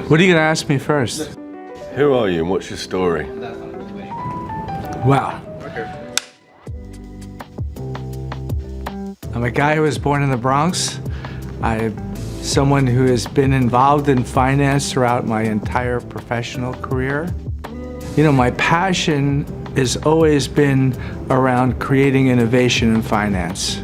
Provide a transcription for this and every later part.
What are you going to ask me first? Who are you and what's your story? Wow. I'm a guy who was born in the Bronx. I'm someone who has been involved in finance throughout my entire professional career. You know, my passion has always been around creating innovation in finance.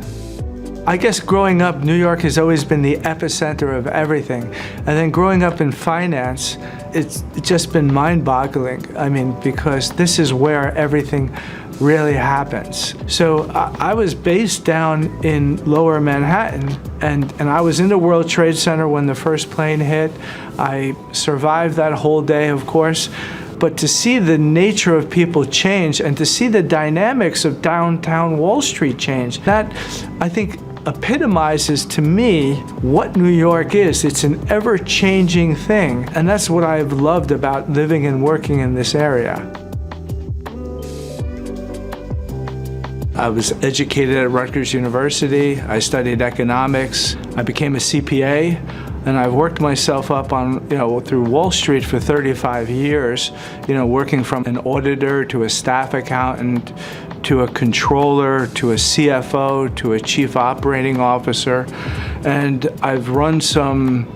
I guess growing up, New York has always been the epicenter of everything. And then growing up in finance, it's just been mind-boggling. I mean, because this is where everything really happens. So I was based down in Lower Manhattan, and I was in the World Trade Center when the first plane hit. I survived that whole day, of course. But to see the nature of people change and to see the dynamics of downtown Wall Street change, that, I think, epitomizes to me what New York is. It's an ever-changing thing, and that's what I've loved about living and working in this area. I was educated at Rutgers University. I studied economics. I became a CPA, and I've worked myself up on, through Wall Street for 35 years, working from an auditor to a staff accountant, to a controller, to a CFO, to a chief operating officer. And I've run some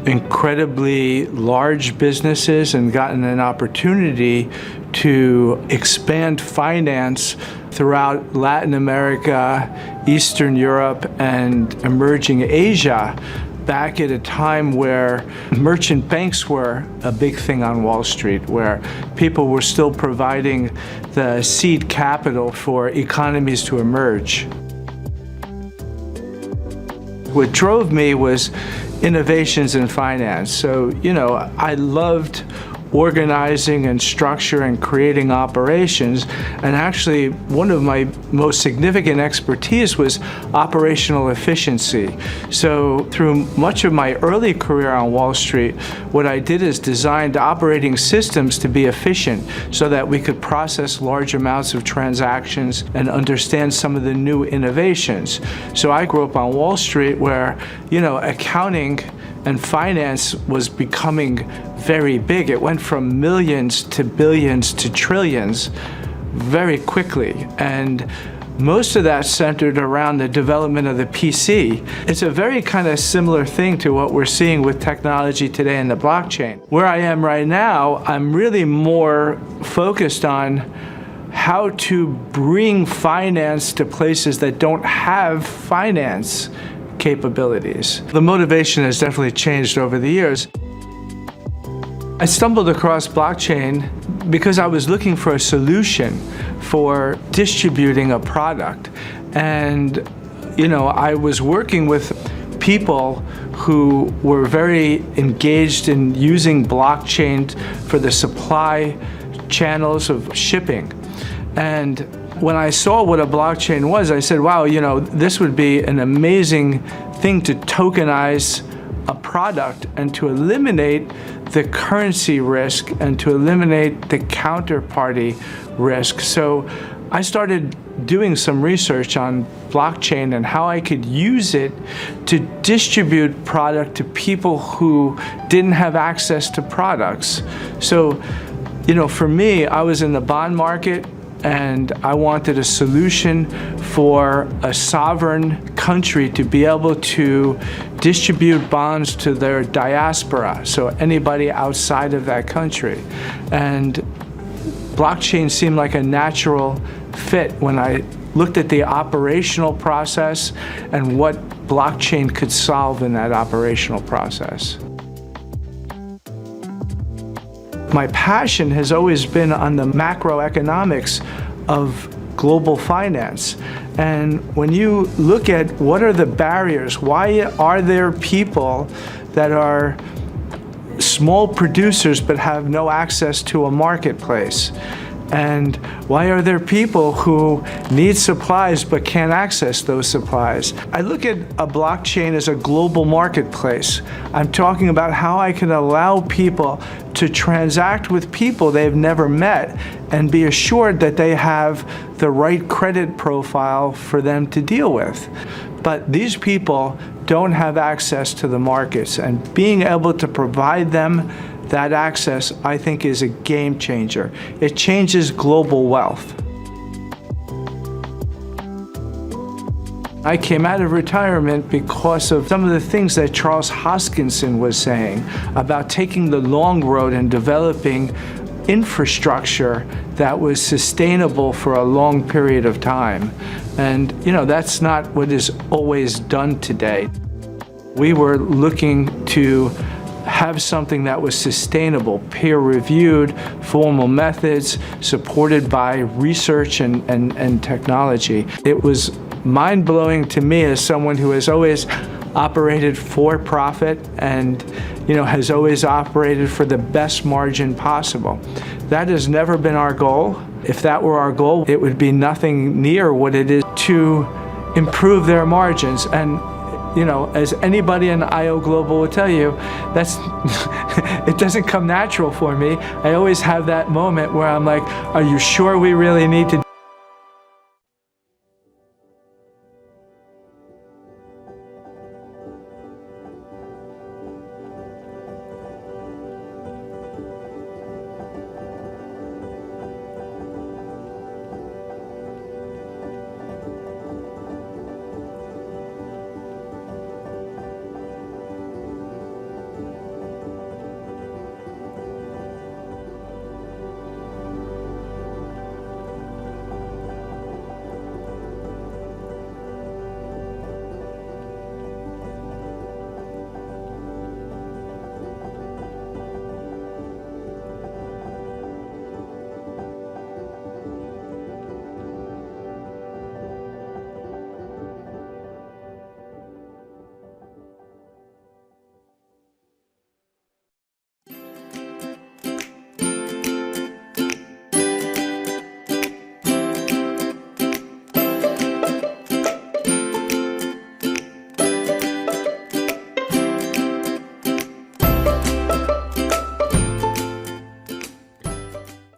incredibly large businesses and gotten an opportunity to expand finance throughout Latin America, Eastern Europe, and emerging Asia, back at a time where merchant banks were a big thing on Wall Street, where people were still providing the seed capital for economies to emerge. What drove me was innovations in finance. So, I loved organizing and structure and creating operations. And actually, one of my most significant expertise was operational efficiency. So through much of my early career on Wall Street, what I did is designed operating systems to be efficient so that we could process large amounts of transactions and understand some of the new innovations. So I grew up on Wall Street where, accounting and finance was becoming very big. It went from millions to billions to trillions very quickly. And most of that centered around the development of the PC. It's a very kind of similar thing to what we're seeing with technology today in the blockchain. Where I am right now, I'm really more focused on how to bring finance to places that don't have finance capabilities. The motivation has definitely changed over the years. I stumbled across blockchain because I was looking for a solution for distributing a product. And, I was working with people who were very engaged in using blockchain for the supply channels of shipping. And when I saw what a blockchain was, I said, wow, this would be an amazing thing to tokenize a product and to eliminate the currency risk and to eliminate the counterparty risk. So I started doing some research on blockchain and how I could use it to distribute product to people who didn't have access to products. So, for me, I was in the bond market, and I wanted a solution for a sovereign country to be able to distribute bonds to their diaspora, so anybody outside of that country. And blockchain seemed like a natural fit when I looked at the operational process and what blockchain could solve in that operational process. My passion has always been on the macroeconomics of global finance. And when you look at what are the barriers, why are there people that are small producers but have no access to a marketplace? And why are there people who need supplies but can't access those supplies? I look at a blockchain as a global marketplace. I'm talking about how I can allow people to transact with people they've never met and be assured that they have the right credit profile for them to deal with. But these people don't have access to the markets, and being able to provide them that access, I think, is a game changer. It changes global wealth. I came out of retirement because of some of the things that Charles Hoskinson was saying about taking the long road and developing infrastructure that was sustainable for a long period of time. And, that's not what is always done today. We were looking to have something that was sustainable, peer-reviewed, formal methods, supported by research and technology. It was mind-blowing to me as someone who has always operated for profit and has always operated for the best margin possible. That has never been our goal. If that were our goal, it would be nothing near what it is to improve their margins. And as anybody in IO Global will tell you, it doesn't come natural for me. I always have that moment where I'm like, are you sure we really need to